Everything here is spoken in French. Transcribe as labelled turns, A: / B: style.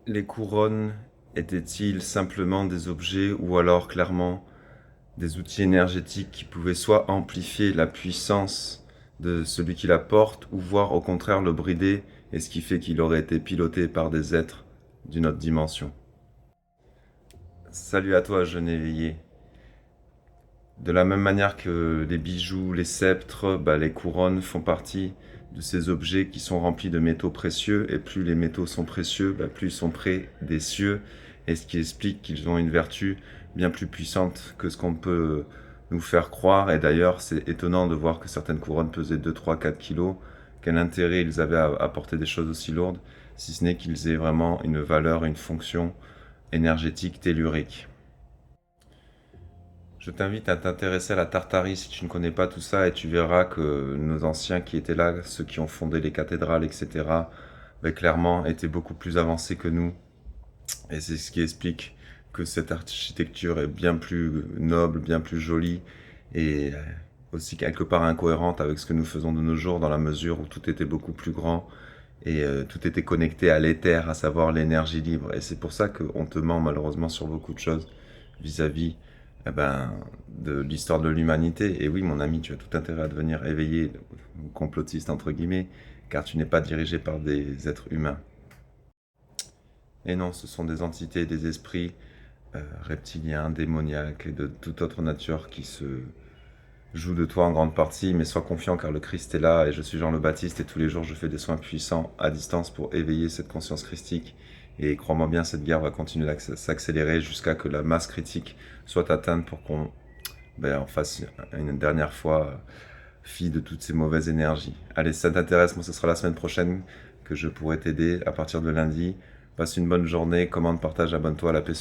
A: Les couronnes étaient-ils simplement des objets ou alors clairement des outils énergétiques qui pouvaient soit amplifier la puissance de celui qui la porte ou voire au contraire le brider, et ce qui fait qu'il aurait été piloté par des êtres d'une autre dimension? Salut à toi, jeune éveillé. De la même manière que les bijoux, les sceptres, les couronnes font partie de ces objets qui sont remplis de métaux précieux, et plus les métaux sont précieux, plus ils sont près des cieux, et ce qui explique qu'ils ont une vertu bien plus puissante que ce qu'on peut nous faire croire. Et d'ailleurs, c'est étonnant de voir que certaines couronnes pesaient 2, 3, 4 kilos. Quel intérêt ils avaient à porter des choses aussi lourdes, si ce n'est qu'ils aient vraiment une valeur, une fonction énergétique tellurique. Je t'invite à t'intéresser à la Tartarie si tu ne connais pas tout ça, et tu verras que nos anciens qui étaient là, ceux qui ont fondé les cathédrales, etc., clairement étaient beaucoup plus avancés que nous. Et c'est ce qui explique que cette architecture est bien plus noble, bien plus jolie, et aussi quelque part incohérente avec ce que nous faisons de nos jours, dans la mesure où tout était beaucoup plus grand et tout était connecté à l'éther, à savoir l'énergie libre. Et c'est pour ça qu'on te ment malheureusement sur beaucoup de choses vis-à-vis de l'histoire de l'humanité. Et oui, mon ami, tu as tout intérêt à devenir éveillé, complotiste entre guillemets, car tu n'es pas dirigé par des êtres humains. Et non, ce sont des entités, des esprits reptiliens, démoniaques et de toute autre nature qui se jouent de toi en grande partie. Mais sois confiant, car le Christ est là, et je suis Jean le Baptiste, et tous les jours je fais des soins puissants à distance pour éveiller cette conscience christique. Et crois-moi bien, cette guerre va continuer à s'accélérer jusqu'à que la masse critique soit atteinte, pour qu'on on fasse une dernière fois fi de toutes ces mauvaises énergies. Allez, si ça t'intéresse, moi ce sera la semaine prochaine que je pourrai t'aider à partir de lundi. Passe une bonne journée, commande, partage, abonne-toi, à la paix.